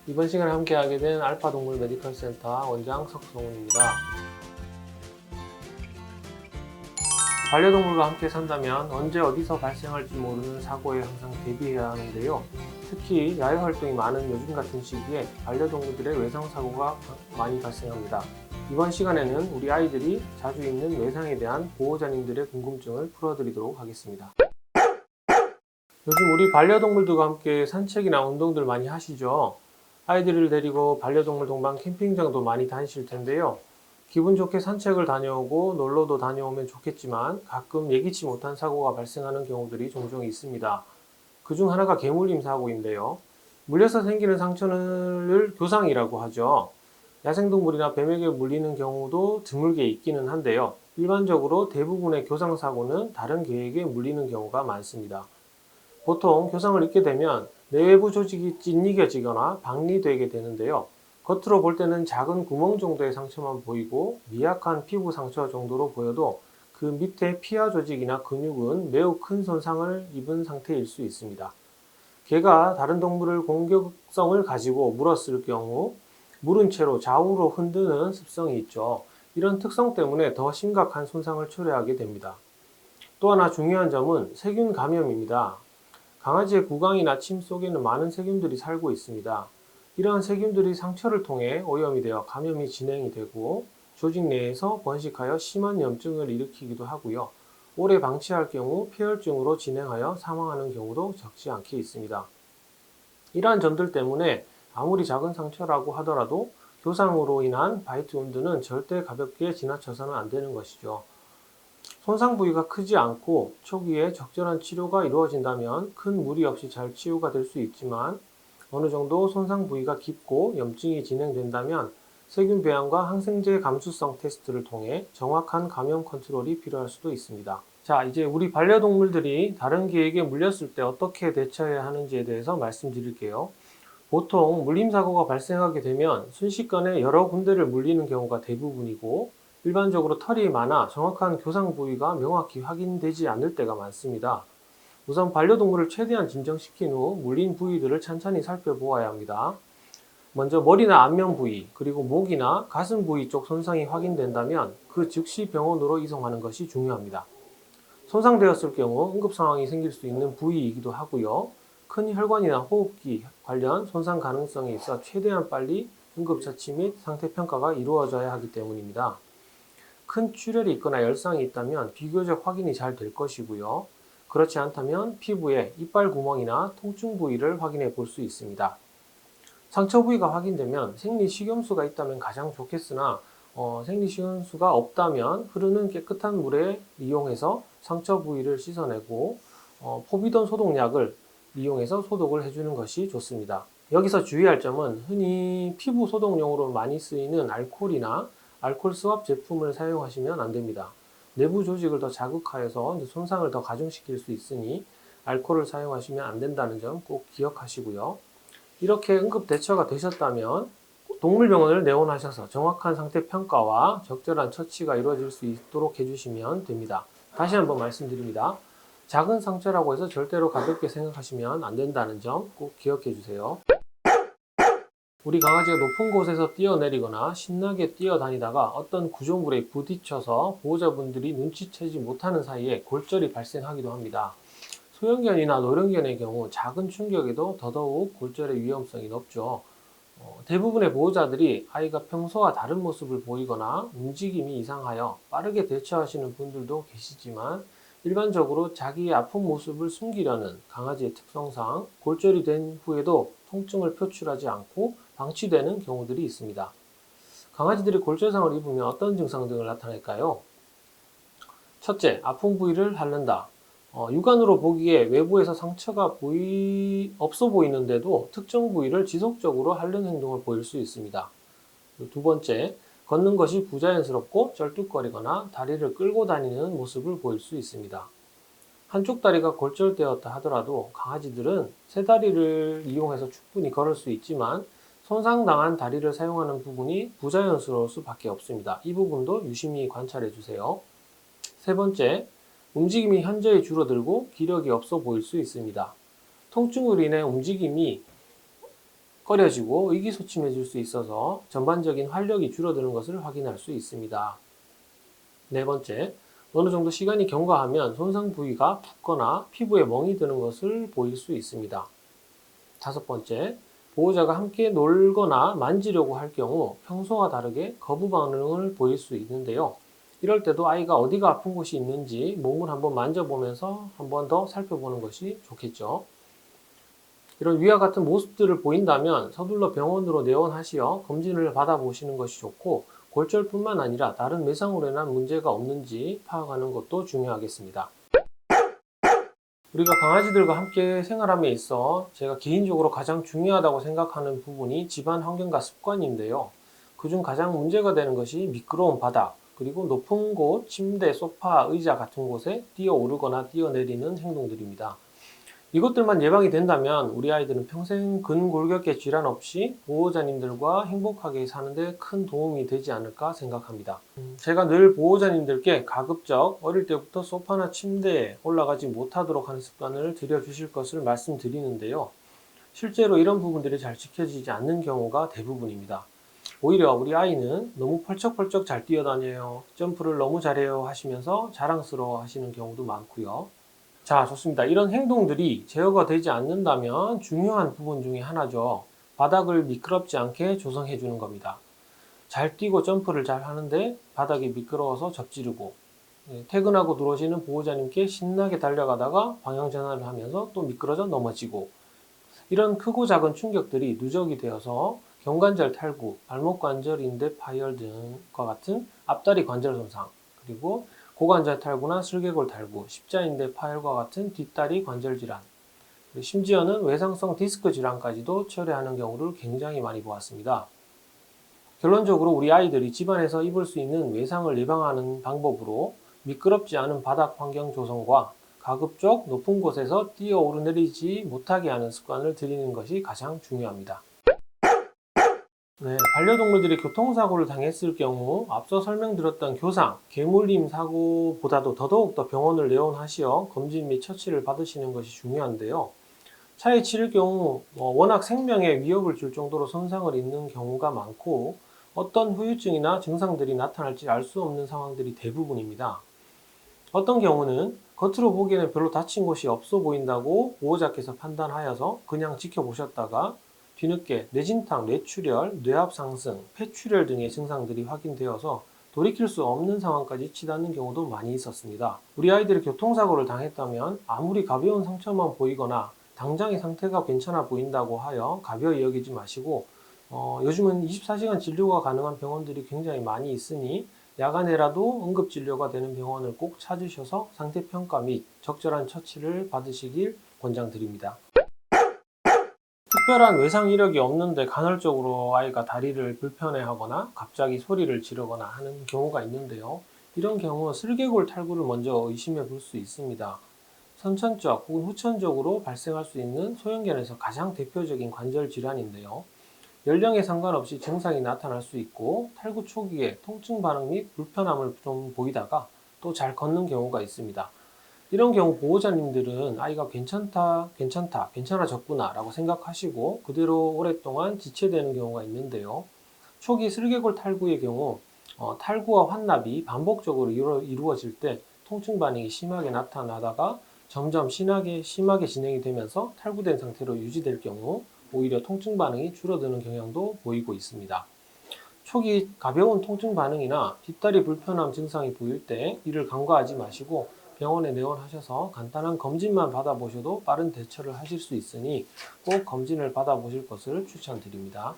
이번 시간에 함께하게 된 알파동물 메디컬센터 원장 석성훈입니다. 반려동물과 함께 산다면 언제 어디서 발생할지 모르는 사고에 항상 대비해야 하는데요. 특히 야외 활동이 많은 요즘 같은 시기에 반려동물들의 외상사고가 많이 발생합니다. 이번 시간에는 우리 아이들이 자주 입는 외상에 대한 보호자님들의 궁금증을 풀어드리도록 하겠습니다. 요즘 우리 반려동물들과 함께 산책이나 운동들 많이 하시죠? 아이들을 데리고 반려동물 동반 캠핑장도 많이 다니실 텐데요. 기분 좋게 산책을 다녀오고 놀러도 다녀오면 좋겠지만 가끔 예기치 못한 사고가 발생하는 경우들이 종종 있습니다. 그중 하나가 개물림 사고인데요. 물려서 생기는 상처를 교상이라고 하죠. 야생동물이나 뱀에게 물리는 경우도 드물게 있기는 한데요. 일반적으로 대부분의 교상 사고는 다른 개에게 물리는 경우가 많습니다. 보통 교상을 입게 되면 내외부 조직이 찢겨지거나 박리되게 되는데요. 겉으로 볼 때는 작은 구멍 정도의 상처만 보이고 미약한 피부 상처 정도로 보여도 그 밑에 피하 조직이나 근육은 매우 큰 손상을 입은 상태일 수 있습니다. 개가 다른 동물을 공격성을 가지고 물었을 경우 물은 채로 좌우로 흔드는 습성이 있죠. 이런 특성 때문에 더 심각한 손상을 초래하게 됩니다. 또 하나 중요한 점은 세균 감염입니다. 강아지의 구강이나 침 속에는 많은 세균들이 살고 있습니다. 이러한 세균들이 상처를 통해 오염이 되어 감염이 진행이 되고 조직 내에서 번식하여 심한 염증을 일으키기도 하고요. 오래 방치할 경우 폐혈증으로 진행하여 사망하는 경우도 적지 않게 있습니다. 이러한 점들 때문에 아무리 작은 상처라고 하더라도 교상으로 인한 바이트 운드는 절대 가볍게 지나쳐서는 안 되는 것이죠. 손상 부위가 크지 않고 초기에 적절한 치료가 이루어진다면 큰 무리 없이 잘 치유가 될 수 있지만 어느 정도 손상 부위가 깊고 염증이 진행된다면 세균 배양과 항생제 감수성 테스트를 통해 정확한 감염 컨트롤이 필요할 수도 있습니다. 자, 이제 우리 반려동물들이 다른 개에게 물렸을 때 어떻게 대처해야 하는지에 대해서 말씀드릴게요. 보통 물림 사고가 발생하게 되면 순식간에 여러 군데를 물리는 경우가 대부분이고 일반적으로 털이 많아 정확한 교상 부위가 명확히 확인되지 않을 때가 많습니다. 우선 반려동물을 최대한 진정시킨 후 물린 부위들을 천천히 살펴보아야 합니다. 먼저 머리나 안면 부위, 그리고 목이나 가슴 부위 쪽 손상이 확인된다면 그 즉시 병원으로 이송하는 것이 중요합니다. 손상되었을 경우 응급 상황이 생길 수 있는 부위이기도 하고요. 큰 혈관이나 호흡기 관련 손상 가능성이 있어 최대한 빨리 응급처치 및 상태 평가가 이루어져야 하기 때문입니다. 큰 출혈이 있거나 열상이 있다면 비교적 확인이 잘 될 것이고요. 그렇지 않다면 피부에 이빨 구멍이나 통증 부위를 확인해 볼 수 있습니다. 상처 부위가 확인되면 생리식염수가 있다면 가장 좋겠으나 생리식염수가 없다면 흐르는 깨끗한 물에 이용해서 상처 부위를 씻어내고 포비돈 소독약을 이용해서 소독을 해주는 것이 좋습니다. 여기서 주의할 점은 흔히 피부 소독용으로 많이 쓰이는 알코올이나 알코올 스왑 제품을 사용하시면 안 됩니다. 내부 조직을 더 자극하여서 손상을 더 가중시킬 수 있으니 알코올을 사용하시면 안 된다는 점 꼭 기억하시고요. 이렇게 응급 대처가 되셨다면 동물병원을 내원하셔서 정확한 상태 평가와 적절한 처치가 이루어질 수 있도록 해주시면 됩니다. 다시 한번 말씀드립니다. 작은 상처라고 해서 절대로 가볍게 생각하시면 안 된다는 점 꼭 기억해 주세요. 우리 강아지가 높은 곳에서 뛰어내리거나 신나게 뛰어다니다가 어떤 구조물에 부딪혀서 보호자분들이 눈치채지 못하는 사이에 골절이 발생하기도 합니다. 소형견이나 노령견의 경우 작은 충격에도 더더욱 골절의 위험성이 높죠. 대부분의 보호자들이 아이가 평소와 다른 모습을 보이거나 움직임이 이상하여 빠르게 대처하시는 분들도 계시지만 일반적으로 자기의 아픈 모습을 숨기려는 강아지의 특성상 골절이 된 후에도 통증을 표출하지 않고 방치되는 경우들이 있습니다. 강아지들이 골절상을 입으면 어떤 증상 등을 나타낼까요? 첫째, 아픈 부위를 핥는다. 육안으로 보기에 외부에서 상처가 없어 보이는데도 특정 부위를 지속적으로 핥는 행동을 보일 수 있습니다. 두 번째, 걷는 것이 부자연스럽고 쩔뚝거리거나 다리를 끌고 다니는 모습을 보일 수 있습니다. 한쪽 다리가 골절되었다 하더라도 강아지들은 세 다리를 이용해서 충분히 걸을 수 있지만 손상당한 다리를 사용하는 부분이 부자연스러울 수밖에 없습니다. 이 부분도 유심히 관찰해 주세요. 세 번째, 움직임이 현저히 줄어들고 기력이 없어 보일 수 있습니다. 통증으로 인해 움직임이 꺼려지고 의기소침해질 수 있어서 전반적인 활력이 줄어드는 것을 확인할 수 있습니다. 네 번째, 어느 정도 시간이 경과하면 손상 부위가 붓거나 피부에 멍이 드는 것을 보일 수 있습니다. 다섯 번째, 보호자가 함께 놀거나 만지려고 할 경우 평소와 다르게 거부 반응을 보일 수 있는데요. 이럴 때도 아이가 어디가 아픈 곳이 있는지 몸을 한번 만져보면서 한 번 더 살펴보는 것이 좋겠죠. 이런 위와 같은 모습들을 보인다면 서둘러 병원으로 내원하시어 검진을 받아보시는 것이 좋고, 골절뿐만 아니라 다른 외상으로 인한 문제가 없는지 파악하는 것도 중요하겠습니다. 우리가 강아지들과 함께 생활함에 있어 제가 개인적으로 가장 중요하다고 생각하는 부분이 집안 환경과 습관인데요. 그중 가장 문제가 되는 것이 미끄러운 바닥, 그리고 높은 곳, 침대, 소파, 의자 같은 곳에 뛰어오르거나 뛰어내리는 행동들입니다. 이것들만 예방이 된다면 우리 아이들은 평생 근골격계 질환 없이 보호자님들과 행복하게 사는데 큰 도움이 되지 않을까 생각합니다. 제가 늘 보호자님들께 가급적 어릴 때부터 소파나 침대에 올라가지 못하도록 하는 습관을 들여주실 것을 말씀드리는데요. 실제로 이런 부분들이 잘 지켜지지 않는 경우가 대부분입니다. 오히려 우리 아이는 너무 펄쩍펄쩍 잘 뛰어다녀요, 점프를 너무 잘해요 하시면서 자랑스러워 하시는 경우도 많고요. 자, 좋습니다. 이런 행동들이 제어가 되지 않는다면 중요한 부분 중에 하나죠. 바닥을 미끄럽지 않게 조성해 주는 겁니다. 잘 뛰고 점프를 잘 하는데 바닥이 미끄러워서 접지르고, 퇴근하고 들어오시는 보호자님께 신나게 달려가다가 방향 전환을 하면서 또 미끄러져 넘어지고, 이런 크고 작은 충격들이 누적이 되어서 경관절 탈구, 발목 관절 인대 파열 등과 같은 앞다리 관절 손상, 그리고 고관절 탈구나 슬개골 탈구, 십자인대 파열과 같은 뒷다리 관절 질환, 심지어는 외상성 디스크 질환까지도 초래하는 경우를 굉장히 많이 보았습니다. 결론적으로 우리 아이들이 집안에서 입을 수 있는 외상을 예방하는 방법으로 미끄럽지 않은 바닥 환경 조성과 가급적 높은 곳에서 뛰어 오르내리지 못하게 하는 습관을 들이는 것이 가장 중요합니다. 네, 반려동물들이 교통사고를 당했을 경우 앞서 설명드렸던 교상, 개물림 사고보다도 더더욱 병원을 내원하시어 검진 및 처치를 받으시는 것이 중요한데요. 차에 치일 경우 워낙 생명에 위협을 줄 정도로 손상을 입는 경우가 많고, 어떤 후유증이나 증상들이 나타날지 알 수 없는 상황들이 대부분입니다. 어떤 경우는 겉으로 보기에는 별로 다친 곳이 없어 보인다고 보호자께서 판단하여서 그냥 지켜보셨다가 뒤늦게 뇌진탕, 뇌출혈, 뇌압 상승, 폐출혈 등의 증상들이 확인되어서 돌이킬 수 없는 상황까지 치닫는 경우도 많이 있었습니다. 우리 아이들이 교통사고를 당했다면 아무리 가벼운 상처만 보이거나 당장의 상태가 괜찮아 보인다고 하여 가벼이 여기지 마시고, 요즘은 24시간 진료가 가능한 병원들이 굉장히 많이 있으니 야간에라도 응급진료가 되는 병원을 꼭 찾으셔서 상태평가 및 적절한 처치를 받으시길 권장드립니다. 특별한 외상 이력이 없는데 간헐적으로 아이가 다리를 불편해하거나 갑자기 소리를 지르거나 하는 경우가 있는데요. 이런 경우 슬개골 탈구를 먼저 의심해 볼 수 있습니다. 선천적 혹은 후천적으로 발생할 수 있는 소형견에서 가장 대표적인 관절 질환인데요. 연령에 상관없이 증상이 나타날 수 있고, 탈구 초기에 통증 반응 및 불편함을 좀 보이다가 또 잘 걷는 경우가 있습니다. 이런 경우 보호자님들은 아이가 괜찮아졌구나 라고 생각하시고 그대로 오랫동안 지체되는 경우가 있는데요. 초기 슬개골 탈구의 경우 탈구와 환납이 반복적으로 이루어질 때 통증 반응이 심하게 나타나다가 점점 심하게 진행이 되면서 탈구된 상태로 유지될 경우 오히려 통증 반응이 줄어드는 경향도 보이고 있습니다. 초기 가벼운 통증 반응이나 뒷다리 불편함 증상이 보일 때 이를 간과하지 마시고 병원에 내원하셔서 간단한 검진만 받아보셔도 빠른 대처를 하실 수 있으니 꼭 검진을 받아보실 것을 추천드립니다.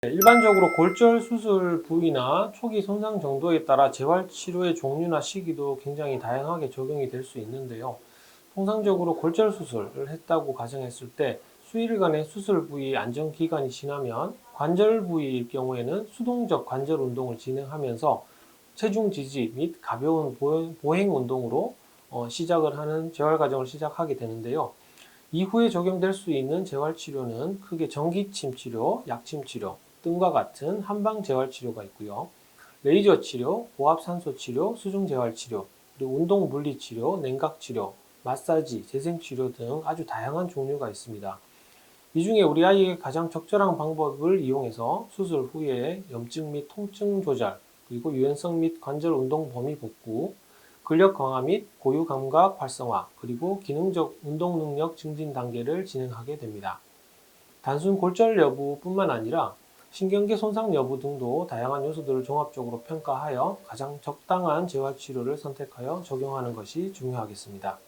일반적으로 골절 수술 부위나 초기 손상 정도에 따라 재활치료의 종류나 시기도 굉장히 다양하게 적용이 될 수 있는데요. 통상적으로 골절 수술을 했다고 가정했을 때 수일간의 수술 부위 안정 기간이 지나면 관절 부위일 경우에는 수동적 관절 운동을 진행하면서 체중 지지 및 가벼운 보행 운동으로 시작을 하는 재활 과정을 시작하게 되는데요. 이후에 적용될 수 있는 재활 치료는 크게 전기침 치료, 약침 치료 등과 같은 한방 재활 치료가 있고요. 레이저 치료, 고압산소 치료, 수중 재활 치료, 그리고 운동 물리 치료, 냉각 치료, 마사지, 재생 치료 등 아주 다양한 종류가 있습니다. 이 중에 우리 아이에게 가장 적절한 방법을 이용해서 수술 후에 염증 및 통증 조절, 그리고 유연성 및 관절 운동 범위 복구, 근력 강화 및 고유 감각 활성화, 그리고 기능적 운동 능력 증진 단계를 진행하게 됩니다. 단순 골절 여부뿐만 아니라 신경계 손상 여부 등도 다양한 요소들을 종합적으로 평가하여 가장 적당한 재활 치료를 선택하여 적용하는 것이 중요하겠습니다.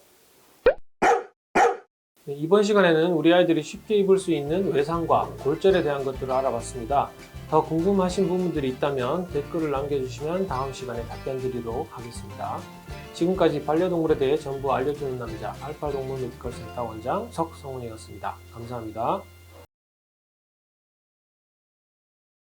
이번 시간에는 우리 아이들이 쉽게 입을 수 있는 외상과 골절에 대한 것들을 알아봤습니다. 더 궁금하신 부분들이 있다면 댓글을 남겨주시면 다음 시간에 답변 드리도록 하겠습니다. 지금까지 반려동물에 대해 전부 알려주는 남자 알파동물 메디컬 센터 원장 석성훈이었습니다. 감사합니다.